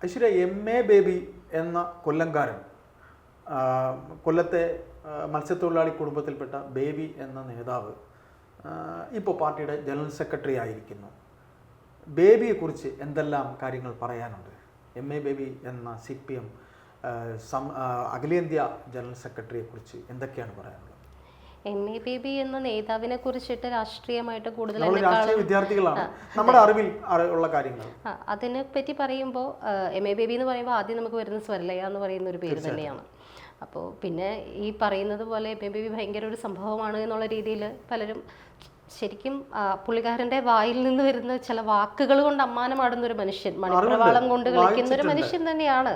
Aishwarya, MA baby എന്ന കൊല്ലംകാരൻ, കൊല്ലത്തെ മത്സ്യത്തൊഴിലാളി കുടുംബത്തിൽപ്പെട്ട ബേബി എന്ന നേതാവ് ഇപ്പോൾ പാർട്ടിയുടെ ജനറൽ സെക്രട്ടറി ആയിരിക്കുന്നു. ബേബിയെക്കുറിച്ച് എന്തെല്ലാം കാര്യങ്ങൾ പറയാനുണ്ട്? MA ബേബി എന്ന CPM അഖിലേന്ത്യാ ജനറൽ സെക്രട്ടറിയെക്കുറിച്ച് എന്തൊക്കെയാണ് പറയാനുള്ളത്? MA ബേബി എന്ന നേതാവിനെ കുറിച്ചിട്ട് രാഷ്ട്രീയമായിട്ട് കൂടുതൽ വിദ്യാർത്ഥികളാണ്, നമ്മുടെ അറിവിൽ ഉള്ള കാര്യങ്ങൾ അതിനെ പറ്റി പറയുമ്പോൾ MA ബേബി എന്ന് പറയുമ്പോൾ ആദ്യം നമുക്ക് വരുന്ന സ്വരലയ എന്ന് പറയുന്ന ഒരു പേര് തന്നെയാണ്. അപ്പോൾ പിന്നെ ഈ പറയുന്നത് പോലെ MA ബേബി ഭയങ്കര ഒരു സംഭവമാണ് എന്നുള്ള രീതിയിൽ പലരും ശരിക്കും പുള്ളിക്കാരൻ്റെ വായിൽ നിന്ന് വരുന്ന ചില വാക്കുകൾ കൊണ്ട് അമ്മാനമാടുന്ന ഒരു മനുഷ്യൻ, മണിപ്രവാളം കൊണ്ട് കളിക്കുന്ന ഒരു മനുഷ്യൻ തന്നെയാണ്.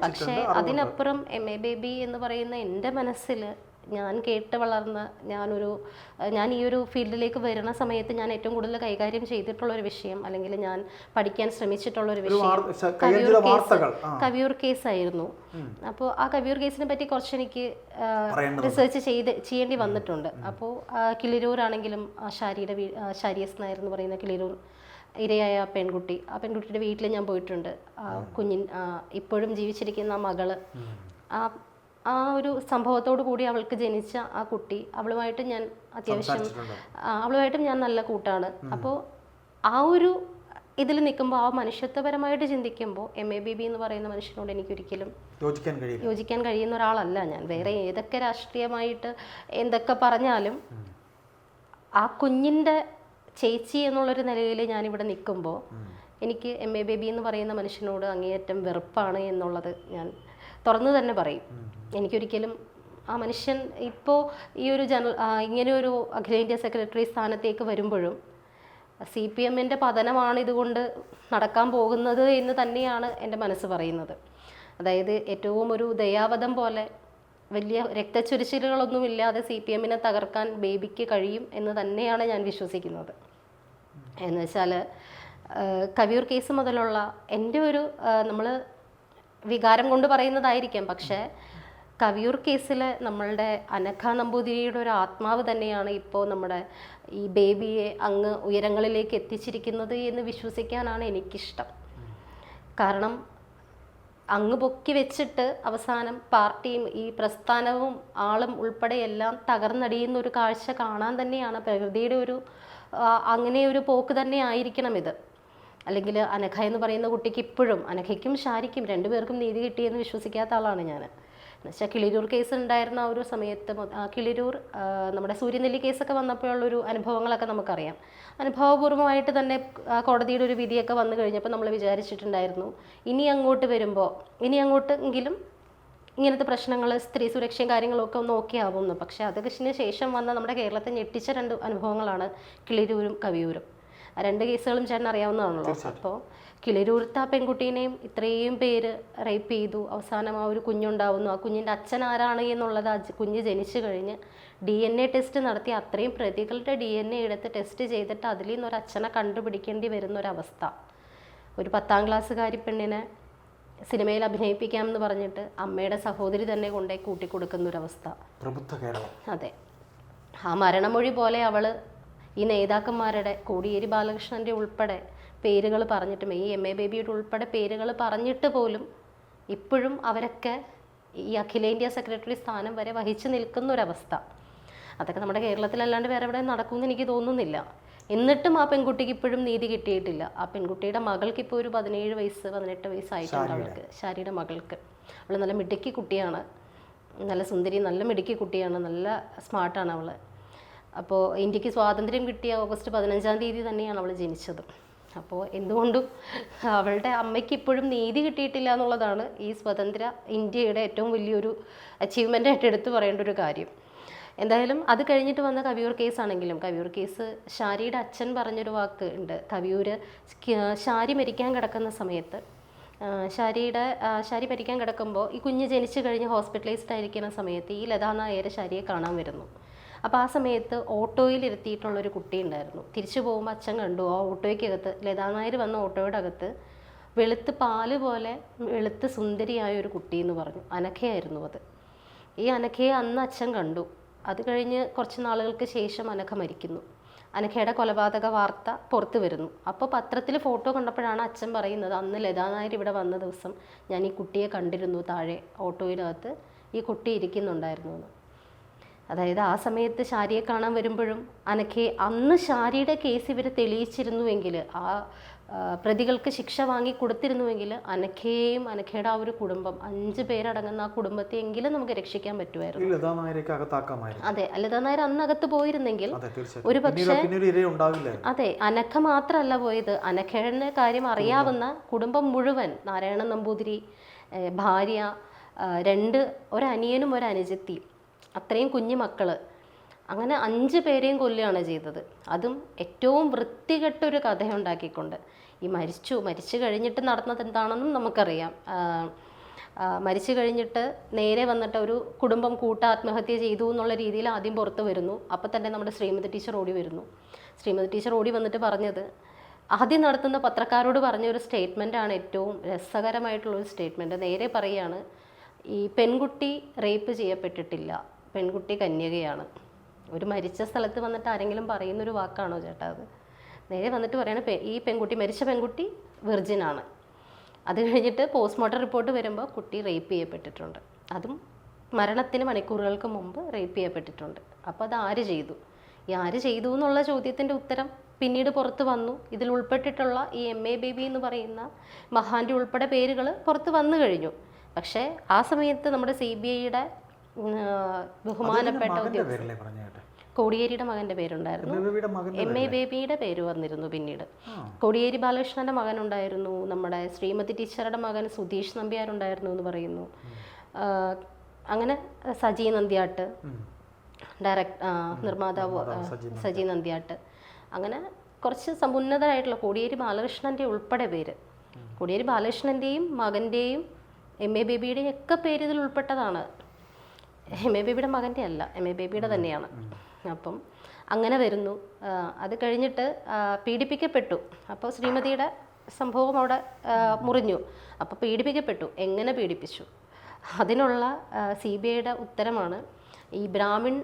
പക്ഷേ അതിനപ്പുറം MA ബേബി എന്ന് പറയുന്ന എൻ്റെ മനസ്സിൽ ഞാൻ കേട്ട് വളർന്ന, ഞാൻ ഈ ഒരു ഫീൽഡിലേക്ക് വരുന്ന സമയത്ത് ഞാൻ ഏറ്റവും കൂടുതൽ കൈകാര്യം ചെയ്തിട്ടുള്ളൊരു വിഷയം, അല്ലെങ്കിൽ ഞാൻ പഠിക്കാൻ ശ്രമിച്ചിട്ടുള്ളൊരു വിഷയം കവിയൂർ കേസായിരുന്നു. അപ്പോൾ ആ കവിയൂർ കേസിനെ പറ്റി കുറച്ച് എനിക്ക് റിസർച്ച് ചെയ്യേണ്ടി വന്നിട്ടുണ്ട്. അപ്പോൾ കിളിരൂരാണെങ്കിലും ഷാരിയസ് നായർ എന്ന് പറയുന്ന കിളിരൂർ ഇരയായ ആ പെൺകുട്ടിയുടെ വീട്ടിൽ ഞാൻ പോയിട്ടുണ്ട്. ഇപ്പോഴും ജീവിച്ചിരിക്കുന്ന ആ മകള്, ആ ഒരു സംഭവത്തോടു കൂടി അവൾക്ക് ജനിച്ച ആ കുട്ടി, അവളുമായിട്ട് ഞാൻ നല്ല കൂട്ടാണ്. അപ്പോൾ ആ ഒരു ഇതിൽ നിൽക്കുമ്പോൾ, ആ മനുഷ്യത്വപരമായിട്ട് ചിന്തിക്കുമ്പോൾ MA ബേബി എന്ന് പറയുന്ന മനുഷ്യനോട് എനിക്കൊരിക്കലും യോജിക്കാൻ കഴിയുന്ന ഒരാളല്ല ഞാൻ. വേറെ ഏതൊക്കെ രാഷ്ട്രീയമായിട്ട് എന്തൊക്കെ പറഞ്ഞാലും ആ കുഞ്ഞിൻ്റെ ചേച്ചി എന്നുള്ളൊരു നിലയിൽ ഞാനിവിടെ നിൽക്കുമ്പോൾ എനിക്ക് MA ബേബി എന്ന് പറയുന്ന മനുഷ്യനോട് അങ്ങേയറ്റം വെറുപ്പാണ് എന്നുള്ളത് ഞാൻ തുറന്നു തന്നെ പറയും. എനിക്കൊരിക്കലും ആ മനുഷ്യൻ ഇപ്പോൾ ഈ ഒരു ഇങ്ങനെ ഒരു അഖിലേന്ത്യാ സെക്രട്ടറി സ്ഥാനത്തേക്ക് വരുമ്പോഴും CPMൻ്റെ പതനമാണ് ഇതുകൊണ്ട് നടക്കാൻ പോകുന്നത് എന്ന് തന്നെയാണ് എൻ്റെ മനസ്സ് പറയുന്നത്. അതായത് ഏറ്റവും ഒരു ദയാവധം പോലെ വലിയ രക്തച്ചൊരിച്ചിലുകളൊന്നുമില്ലാതെ CPMനെ തകർക്കാൻ ബേബിക്ക് കഴിയും എന്ന് തന്നെയാണ് ഞാൻ വിശ്വസിക്കുന്നത്. എന്ന് വെച്ചാൽ കവിയൂർ കേസ് മുതലുള്ള എൻ്റെ ഒരു നമ്മൾ വികാരം കൊണ്ട് പറയുന്നതായിരിക്കാം, പക്ഷേ കവിയൂർ കേസിൽ നമ്മളുടെ അനഘ നമ്പൂതിരിയുടെ ഒരു ആത്മാവ് തന്നെയാണ് ഇപ്പോൾ നമ്മുടെ ഈ ബേബിയെ അങ്ങ് ഉയരങ്ങളിലേക്ക് എത്തിച്ചിരിക്കുന്നത് എന്ന് വിശ്വസിക്കാനാണ് എനിക്കിഷ്ടം. കാരണം അങ്ങ് പൊക്കി വെച്ചിട്ട് അവസാനം പാർട്ടിയും ഈ പ്രസ്ഥാനവും ആളും ഉൾപ്പെടെ എല്ലാം തകർന്നടിയുന്ന ഒരു കാഴ്ച കാണാൻ തന്നെയാണ് പ്രകൃതിയുടെ ഒരു അങ്ങനെ ഒരു പോക്ക് തന്നെ ആയിരിക്കണം ഇത്. അല്ലെങ്കിൽ അനഘ എന്ന് പറയുന്ന കുട്ടിക്ക് ഇപ്പോഴും, അനഘയ്ക്കും ഷാരിക്കും രണ്ടുപേർക്കും നീതി കിട്ടിയെന്ന് വിശ്വസിക്കാത്ത ആളാണ് ഞാൻ. എന്നുവെച്ചാൽ കിളിരൂർ കേസ് ഉണ്ടായിരുന്ന ആ ഒരു സമയത്ത്, കിളിരൂർ നമ്മുടെ സൂര്യനെല്ലി കേസൊക്കെ വന്നപ്പോഴുള്ളൊരു അനുഭവങ്ങളൊക്കെ നമുക്കറിയാം. അനുഭവപൂർവ്വമായിട്ട് തന്നെ കോടതിയുടെ ഒരു വിധിയൊക്കെ വന്നു കഴിഞ്ഞപ്പോൾ നമ്മൾ വിചാരിച്ചിട്ടുണ്ടായിരുന്നു ഇനി അങ്ങോട്ടെങ്കിലും ഇങ്ങനത്തെ പ്രശ്നങ്ങൾ, സ്ത്രീ സുരക്ഷയും കാര്യങ്ങളൊക്കെ ഒന്ന് ഓക്കെ ആവുമെന്ന്. പക്ഷേ അതിന് ശേഷം വന്ന നമ്മുടെ കേരളത്തെ ഞെട്ടിച്ച രണ്ട് അനുഭവങ്ങളാണ് കിളിരൂരും കവിയൂരും. ആ രണ്ട് കേസുകളും ചേട്ടൻ അറിയാവുന്നതാണല്ലോ. അപ്പോൾ കിളിരൂർത്ത ആ പെൺകുട്ടീനെയും ഇത്രയും പേര് റേപ്പ് ചെയ്തു, അവസാനം ആ ഒരു കുഞ്ഞുണ്ടാവുന്നു. ആ കുഞ്ഞിൻ്റെ അച്ഛൻ ആരാണ് എന്നുള്ളത് ആ കുഞ്ഞ് ജനിച്ചു കഴിഞ്ഞ് DNA ടെസ്റ്റ് നടത്തി അത്രയും പ്രതികളുടെ DNA എടുത്ത് ടെസ്റ്റ് ചെയ്തിട്ട് അതിൽ നിന്നൊരു അച്ഛനെ കണ്ടുപിടിക്കേണ്ടി വരുന്നൊരവസ്ഥ. ഒരു 10ാം ക്ലാസ്സുകാരി പെണ്ണിനെ സിനിമയിൽ അഭിനയിപ്പിക്കാമെന്ന് പറഞ്ഞിട്ട് അമ്മയുടെ സഹോദരി തന്നെ കൊണ്ടുപോയി കൂട്ടിക്കൊടുക്കുന്നൊരവസ്ഥ. അതെ, ആ മരണമൊഴി പോലെ അവൾ ഈ നേതാക്കന്മാരുടെ കോടിയേരി ബാലകൃഷ്ണൻ്റെ ഉൾപ്പെടെ പേരുകൾ പറഞ്ഞിട്ടും, ഈ MA ബേബിയുടെ ഉൾപ്പെടെ പേരുകൾ പറഞ്ഞിട്ട് പോലും ഇപ്പോഴും അവരൊക്കെ ഈ അഖിലേന്ത്യാ സെക്രട്ടറി സ്ഥാനം വരെ വഹിച്ചു നിൽക്കുന്നൊരവസ്ഥ. അതൊക്കെ നമ്മുടെ കേരളത്തിലല്ലാണ്ട് വേറെ എവിടെ നടക്കുമെന്ന് എനിക്ക് തോന്നുന്നില്ല. എന്നിട്ടും ആ പെൺകുട്ടിക്ക് ഇപ്പോഴും നീതി കിട്ടിയിട്ടില്ല. ആ പെൺകുട്ടിയുടെ മകൾക്ക് ഇപ്പോൾ ഒരു 17 വയസ്സ് 18 വയസ്സായിട്ടുണ്ട്. അവൾക്ക്, ഷാരിയുടെ മകൾക്ക്. അവൾ നല്ല മിടുക്കി കുട്ടിയാണ്, നല്ല സുന്ദരി, നല്ല മിടുക്കി കുട്ടിയാണ്, നല്ല സ്മാർട്ടാണ് അവൾ. അപ്പോൾ ഇന്ത്യക്ക് സ്വാതന്ത്ര്യം കിട്ടിയ ഓഗസ്റ്റ് 15-ാം തീയതി തന്നെയാണ് അവൾ ജനിച്ചത്. അപ്പോൾ എന്തുകൊണ്ടും അവളുടെ അമ്മയ്ക്ക് ഇപ്പോഴും നീതി കിട്ടിയിട്ടില്ല എന്നുള്ളതാണ് ഈ സ്വതന്ത്ര ഇന്ത്യയുടെ ഏറ്റവും വലിയൊരു അച്ചീവ്മെൻ്റായിട്ട് എടുത്തു പറയേണ്ട ഒരു കാര്യം. എന്തായാലും അത് കഴിഞ്ഞിട്ട് വന്ന കവിയൂർ കേസാണെങ്കിലും, കവിയൂർ കേസ് ഷാരിയുടെ അച്ഛൻ പറഞ്ഞൊരു വാക്ക് ഉണ്ട്. ഷാരി മരിക്കാൻ കിടക്കുന്ന സമയത്ത്, ഷാരി മരിക്കാൻ കിടക്കുമ്പോൾ ഈ കുഞ്ഞ് ജനിച്ചു കഴിഞ്ഞ് ഹോസ്പിറ്റലൈസ്ഡ് ആയിരിക്കുന്ന സമയത്ത് ഈ ലതാ നായർ ഷാരിയെ കാണാൻ വരുന്നു. അപ്പോൾ ആ സമയത്ത് ഓട്ടോയിൽ ഇരുത്തിയിട്ടുള്ളൊരു കുട്ടി ഉണ്ടായിരുന്നു. തിരിച്ചു പോകുമ്പോൾ അച്ഛൻ കണ്ടു ആ ഓട്ടോയ്ക്കകത്ത്, ലതാ നായർ വന്ന ഓട്ടോയുടെ അകത്ത് വെളുത്ത് പാല് പോലെ വെളുത്ത് സുന്ദരിയായ ഒരു കുട്ടി എന്ന് പറഞ്ഞു. അനഘയായിരുന്നു അത്. ഈ അനഘയെ അന്ന് അച്ഛൻ കണ്ടു. അത് കഴിഞ്ഞ് കുറച്ച് നാളുകൾക്ക് ശേഷം അനഘ മരിക്കുന്നു. അനഘയുടെ കൊലപാതക വാർത്ത പുറത്തു വരുന്നു. അപ്പോൾ പത്രത്തിൽ ഫോട്ടോ കണ്ടപ്പോഴാണ് അച്ഛൻ പറയുന്നത്, അന്ന് ലതാ നായർ ഇവിടെ വന്ന ദിവസം ഞാൻ ഈ കുട്ടിയെ കണ്ടിരുന്നു, താഴെ ഓട്ടോയിനകത്ത് ഈ കുട്ടി ഇരിക്കുന്നുണ്ടായിരുന്നു എന്ന്. അതായത് ആ സമയത്ത് ഷാരിയെ കാണാൻ വരുമ്പോഴും അന്ന് ഷാരിയുടെ കേസ് ഇവർ തെളിയിച്ചിരുന്നുവെങ്കിൽ, ആ പ്രതികൾക്ക് ശിക്ഷ വാങ്ങി കൊടുത്തിരുന്നുവെങ്കിൽ അനഘയെയും അനഘയുടെ ആ ഒരു കുടുംബം, 5 പേരടങ്ങുന്ന ആ കുടുംബത്തെ എങ്കിലും നമുക്ക് രക്ഷിക്കാൻ പറ്റുമായിരുന്നു. അതെ, ലതാ നായർ അന്ന് അകത്ത് പോയിരുന്നെങ്കിൽ ഒരു പക്ഷേ അതെ, അനഘ മാത്രമല്ല പോയത്, അനഘയുടെ കാര്യം അറിയാവുന്ന കുടുംബം മുഴുവൻ, നാരായണൻ നമ്പൂതിരി, ഭാര്യ, ഒരു അനിയനും ഒരു അനുജത്തിയും, അത്രയും കുഞ്ഞു മക്കള്, അങ്ങനെ 5 പേരെയും കൊല്ലുകയാണ് ചെയ്തത്. അതും ഏറ്റവും വൃത്തികെട്ടൊരു കഥയുണ്ടാക്കിക്കൊണ്ട്. ഈ മരിച്ചു കഴിഞ്ഞിട്ട് നടന്നത് എന്താണെന്നും നമുക്കറിയാം. മരിച്ചു കഴിഞ്ഞിട്ട് നേരെ വന്നിട്ട് ഒരു കുടുംബം ആത്മഹത്യ ചെയ്തു എന്നുള്ള രീതിയിൽ ആദ്യം പുറത്ത് വരുന്നു. അപ്പം തന്നെ നമ്മുടെ ശ്രീമതി ടീച്ചർ ഓടി വരുന്നു. ശ്രീമതി ടീച്ചർ ഓടി വന്നിട്ട് പറഞ്ഞത്, ആദ്യം നടത്തുന്ന പത്രക്കാരോട് പറഞ്ഞ ഒരു സ്റ്റേറ്റ്മെൻറ്റാണ് ഏറ്റവും രസകരമായിട്ടുള്ളൊരു സ്റ്റേറ്റ്മെൻറ്റ്. നേരെ പറയുകയാണ്, ഈ പെൺകുട്ടി റേപ്പ് ചെയ്യപ്പെട്ടിട്ടില്ല, പെൺകുട്ടി കന്യകയാണ്. ഒരു മരിച്ച സ്ഥലത്ത് വന്നിട്ട് ആരെങ്കിലും പറയുന്നൊരു വാക്കാണോ ചേട്ടാ അത്? നേരെ വന്നിട്ട് പറയണ, മരിച്ച പെൺകുട്ടി വെർജിനാണ്. അത് കഴിഞ്ഞിട്ട് പോസ്റ്റ്മോർട്ടം റിപ്പോർട്ട് വരുമ്പോൾ കുട്ടി റേപ്പ് ചെയ്യപ്പെട്ടിട്ടുണ്ട്, അതും മരണത്തിന് മണിക്കൂറുകൾക്ക് മുമ്പ് റേപ്പ് ചെയ്യപ്പെട്ടിട്ടുണ്ട്. അപ്പോൾ അത് ആര് ചെയ്തു? ഈ ആര് ചെയ്തു എന്നുള്ള ചോദ്യത്തിൻ്റെ ഉത്തരം പിന്നീട് പുറത്ത് വന്നു. ഇതിൽ ഉൾപ്പെട്ടിട്ടുള്ള ഈ MA ബേബി എന്ന് പറയുന്ന മഹാൻ്റെ ഉൾപ്പെടെ പേരുകൾ പുറത്ത് വന്നു കഴിഞ്ഞു. പക്ഷേ ആ സമയത്ത് നമ്മുടെ CBIയുടെ ബഹുമാനപ്പെട്ട കോടിയേരിയുടെ മകൻ്റെ പേരുണ്ടായിരുന്നു, MA ബേബിയുടെ പേര് വന്നിരുന്നു പിന്നീട്. കോടിയേരി ബാലകൃഷ്ണൻ്റെ മകനുണ്ടായിരുന്നു, നമ്മുടെ ശ്രീമതി ടീച്ചറുടെ മകൻ സുധീഷ് നമ്പ്യാരുണ്ടായിരുന്നു എന്ന് പറയുന്നു. അങ്ങനെ സജി നന്ദ്യാട്ട്, നിർമ്മാതാവ് സജി നന്ദ്യാട്ട്, അങ്ങനെ കുറച്ച് സമുന്നതരായിട്ടുള്ള കോടിയേരി ബാലകൃഷ്ണൻ്റെ ഉൾപ്പെടെ പേര്, കോടിയേരി ബാലകൃഷ്ണൻ്റെയും മകൻ്റെയും MA ബേബിയുടെയും ഒക്കെ പേര് ഇതിൽ ഉൾപ്പെട്ടതാണ്. MA ബേബിയുടെ മകൻ്റെ അല്ല, MA ബേബിയുടെ തന്നെയാണ്. അപ്പം അങ്ങനെ വരുന്നു. അത് കഴിഞ്ഞിട്ട് പീഡിപ്പിക്കപ്പെട്ടു. അപ്പോൾ ശ്രീമതിയുടെ സംഭവം അവിടെ മുറിഞ്ഞു. അപ്പോൾ പീഡിപ്പിക്കപ്പെട്ടു. എങ്ങനെ പീഡിപ്പിച്ചു? അതിനുള്ള CBIയുടെ ഉത്തരമാണ്, ഈ ബ്രാഹ്മിൺ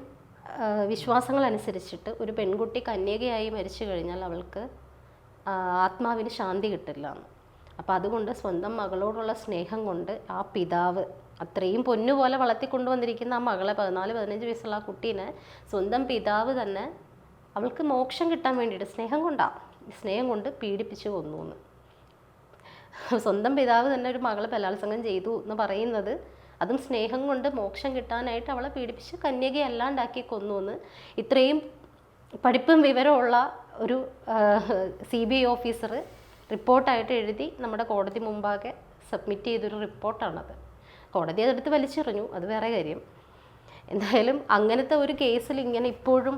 വിശ്വാസങ്ങളനുസരിച്ചിട്ട് ഒരു പെൺകുട്ടി കന്യകയായി മരിച്ചു കഴിഞ്ഞാൽ അവൾക്ക് ആത്മാവിന് ശാന്തി കിട്ടില്ല എന്ന്. അപ്പോൾ അതുകൊണ്ട് സ്വന്തം മകളോടുള്ള സ്നേഹം കൊണ്ട് ആ പിതാവ്, അത്രയും പൊന്നുപോലെ വളർത്തിക്കൊണ്ടുവന്നിരിക്കുന്ന ആ മകളെ, 14-15 വയസ്സുള്ള ആ കുട്ടീനെ സ്വന്തം പിതാവ് തന്നെ അവൾക്ക് മോക്ഷം കിട്ടാൻ വേണ്ടിയിട്ട് സ്നേഹം കൊണ്ട് പീഡിപ്പിച്ചു കൊന്നു എന്ന്. സ്വന്തം പിതാവ് തന്നെ ഒരു മകളെ ബലാത്സംഗം ചെയ്തു എന്ന് പറയുന്നത്, അതും സ്നേഹം കൊണ്ട് മോക്ഷം കിട്ടാനായിട്ട് അവളെ പീഡിപ്പിച്ച് കന്യകയല്ലാണ്ടാക്കി കൊന്നു എന്ന് ഇത്രയും പഠിപ്പും വിവരമുള്ള ഒരു CBI ഓഫീസർ റിപ്പോർട്ടായിട്ട് എഴുതി നമ്മുടെ കോടതി മുമ്പാകെ സബ്മിറ്റ് ചെയ്തൊരു റിപ്പോർട്ടാണത്. കോടതി അതെടുത്ത് വലിച്ചെറിഞ്ഞു, അത് വേറെ കാര്യം. എന്തായാലും അങ്ങനത്തെ ഒരു കേസിൽ ഇങ്ങനെ ഇപ്പോഴും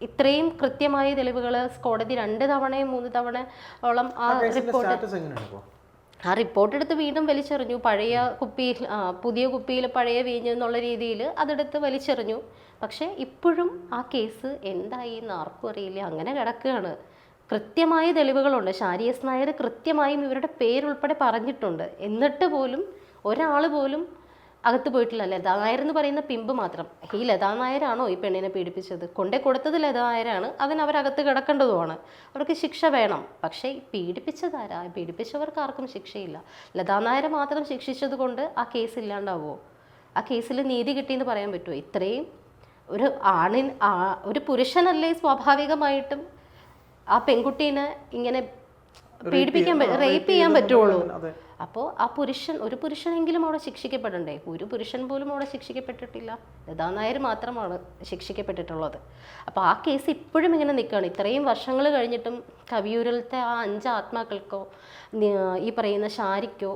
ഇത്രയും കൃത്യമായ തെളിവുകൾ കോടതി 2 തവണയും 3 തവണയോളം ആ റിപ്പോർട്ട് എടുത്ത് വീണ്ടും വലിച്ചെറിഞ്ഞു. പുതിയ കുപ്പിയിൽ പഴയ വീഞ്ഞ് എന്നുള്ള രീതിയിൽ അതെടുത്ത് വലിച്ചെറിഞ്ഞു. പക്ഷേ ഇപ്പോഴും ആ കേസ് എന്തായി എന്ന് ആർക്കും അറിയില്ല, അങ്ങനെ കിടക്കുകയാണ്. കൃത്യമായ തെളിവുകളുണ്ട്. ഷാരി എസ് നായർ കൃത്യമായും ഇവരുടെ പേരുൾപ്പെടെ പറഞ്ഞിട്ടുണ്ട്. എന്നിട്ട് പോലും ഒരാൾ പോലും അകത്ത് പോയിട്ടില്ല. ലതാ നായർ എന്ന് പറയുന്ന പിമ്പ് മാത്രം. ഈ ലതാ നായരാണോ ഈ പെണ്ണിനെ പീഡിപ്പിച്ചത്? കൊണ്ടേ കൊടുത്തത് ലതാ നായരാണ്, അതിന് അവരകത്ത് കിടക്കേണ്ടതുമാണ്, അവർക്ക് ശിക്ഷ വേണം. പക്ഷേ പീഡിപ്പിച്ചതാരാ? പീഡിപ്പിച്ചവർക്ക് ആർക്കും ശിക്ഷയില്ല. ലതാ നായരെ മാത്രം ശിക്ഷിച്ചത് കൊണ്ട് ആ കേസ് ഇല്ലാണ്ടാവുമോ? ആ കേസിൽ നീതി കിട്ടിയെന്ന് പറയാൻ പറ്റുമോ? ഇത്രയും ഒരു പുരുഷനല്ലേ സ്വാഭാവികമായിട്ടും ആ പെൺകുട്ടീനെ ഇങ്ങനെ പീഡിപ്പിക്കാൻ, റേപ്പ് ചെയ്യാൻ പറ്റുള്ളൂ. അപ്പോൾ ഒരു പുരുഷനെങ്കിലും അവിടെ ശിക്ഷിക്കപ്പെടണ്ടേ? ഒരു പുരുഷൻ പോലും അവിടെ ശിക്ഷിക്കപ്പെട്ടിട്ടില്ല. ലതാ നായർ മാത്രമാണ് ശിക്ഷിക്കപ്പെട്ടിട്ടുള്ളത്. അപ്പോൾ ആ കേസ് ഇപ്പോഴും ഇങ്ങനെ നിൽക്കുകയാണ്. ഇത്രയും വർഷങ്ങൾ കഴിഞ്ഞിട്ടും കവിയൂരിലത്തെ ആ 5 ആത്മാക്കൾക്കോ ഈ പറയുന്ന ഷാരിക്കോ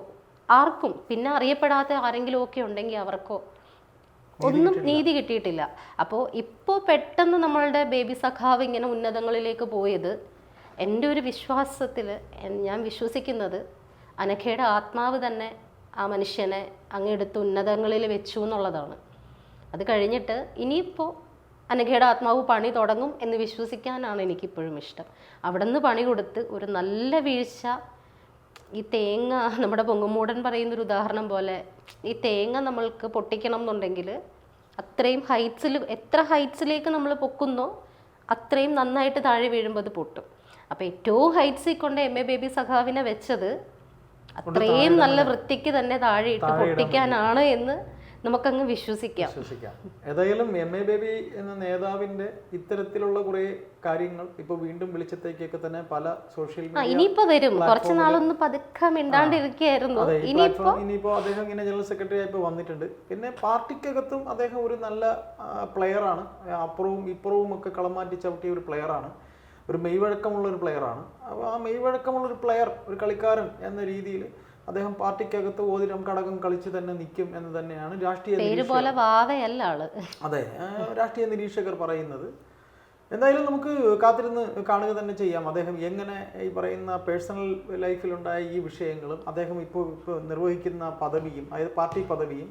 ആർക്കും, പിന്നെ അറിയപ്പെടാത്ത ആരെങ്കിലും ഒക്കെ ഉണ്ടെങ്കിൽ അവർക്കോ ഒന്നും നീതി കിട്ടിയിട്ടില്ല. അപ്പോൾ ഇപ്പോൾ പെട്ടെന്ന് നമ്മളുടെ ബേബി സഖാവ് ഇങ്ങനെ ഉന്നതങ്ങളിലേക്ക് പോയത്, എൻ്റെ ഒരു വിശ്വാസത്തിൽ ഞാൻ വിശ്വസിക്കുന്നത് അനഘയുടെ ആത്മാവ് തന്നെ ആ മനുഷ്യനെ അങ്ങെടുത്ത് ഉന്നതങ്ങളിൽ വെച്ചു എന്നുള്ളതാണ്. അത് കഴിഞ്ഞിട്ട് ഇനിയിപ്പോൾ അനഘയുടെ ആത്മാവ് പണി തുടങ്ങും എന്ന് വിശ്വസിക്കാനാണ് എനിക്കിപ്പോഴും ഇഷ്ടം. അവിടെ നിന്ന് പണി കൊടുത്ത് ഒരു നല്ല വീഴ്ച, ഈ തേങ്ങ, നമ്മുടെ പൊങ്ങുമൂടൻ പറയുന്നൊരു ഉദാഹരണം പോലെ, ഈ തേങ്ങ നമ്മൾക്ക് പൊട്ടിക്കണം എന്നുണ്ടെങ്കിൽ അത്രയും എത്ര ഹൈറ്റ്സിലേക്ക് നമ്മൾ പൊക്കുന്നോ അത്രയും നന്നായിട്ട് താഴെ വീഴുമ്പോൾ അത് പൊട്ടും. അപ്പോൾ ഏറ്റവും ഹൈറ്റ്സിൽ കൊണ്ട് MA ബേബി സഖാവിനെ വെച്ചത് അത്രയും നല്ല വൃത്തിക്ക് തന്നെ താഴെ ഇട്ട് പൊട്ടിക്കാനാണ് എന്ന് നമുക്കങ്ങ് വിശ്വസിക്കാം. ഏതായാലും MA ബേബി എന്ന നേതാവിന്റെ ഇത്തരത്തിലുള്ള കുറെ കാര്യങ്ങൾ ഇപ്പൊ വീണ്ടും വെളിച്ചത്തേക്കൊക്കെ തന്നെ പല സോഷ്യൽ മീഡിയ ഇനിയിപ്പോ വരും. കുറച്ച് നാളൊന്ന് പതുക്കെ മിണ്ടാണ്ടിരിക്കുകയായിരുന്നു. ഇനിയിപ്പോ അദ്ദേഹം ഇങ്ങനെ ജനറൽ സെക്രട്ടറി ആയിപ്പോ വന്നിട്ടുണ്ട്. പിന്നെ പാർട്ടിക്കകത്തും അദ്ദേഹം ഒരു നല്ല പ്ലെയർ ആണ്. അപ്പുറവും ഇപ്പുറവും ഒക്കെ കളം മാറ്റി ചവിട്ടിയ ഒരു പ്ലെയർ ആണ്. ഒരു മെയ്വഴക്കമുള്ള ഒരു പ്ലെയർ ആണ്. അപ്പോൾ ആ മെയ്വഴക്കമുള്ള ഒരു പ്ലെയർ, ഒരു കളിക്കാരൻ എന്ന രീതിയിൽ അദ്ദേഹം പാർട്ടിക്കകത്ത് ഓതിരം കടകം കളിച്ച് തന്നെ നിൽക്കും എന്ന് തന്നെയാണ് രാഷ്ട്രീയ അതെ രാഷ്ട്രീയ നിരീക്ഷകർ പറയുന്നത്. എന്തായാലും നമുക്ക് കാത്തിരുന്ന് കാണുക തന്നെ ചെയ്യാം. അദ്ദേഹം എങ്ങനെ ഈ പറയുന്ന പേഴ്സണൽ ലൈഫിലുണ്ടായ ഈ വിഷയങ്ങളും അദ്ദേഹം ഇപ്പോൾ നിർവഹിക്കുന്ന പദവിയും, അതായത് പാർട്ടി പദവിയും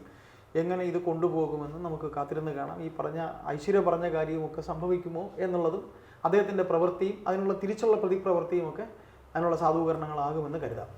എങ്ങനെ ഇത് കൊണ്ടുപോകുമെന്ന് നമുക്ക് കാത്തിരുന്ന് കാണാം. ഈ പറഞ്ഞ ഐശ്വര്യ പറഞ്ഞ കാര്യവുമൊക്കെ സംഭവിക്കുമോ എന്നുള്ളതും അദ്ദേഹത്തിൻ്റെ പ്രവൃത്തിയും അതിനുള്ള തിരിച്ചുള്ള പ്രതിപ്രവൃത്തിയും ഒക്കെ അതിനുള്ള സാധൂകരണങ്ങളാകുമെന്ന് കരുതാം.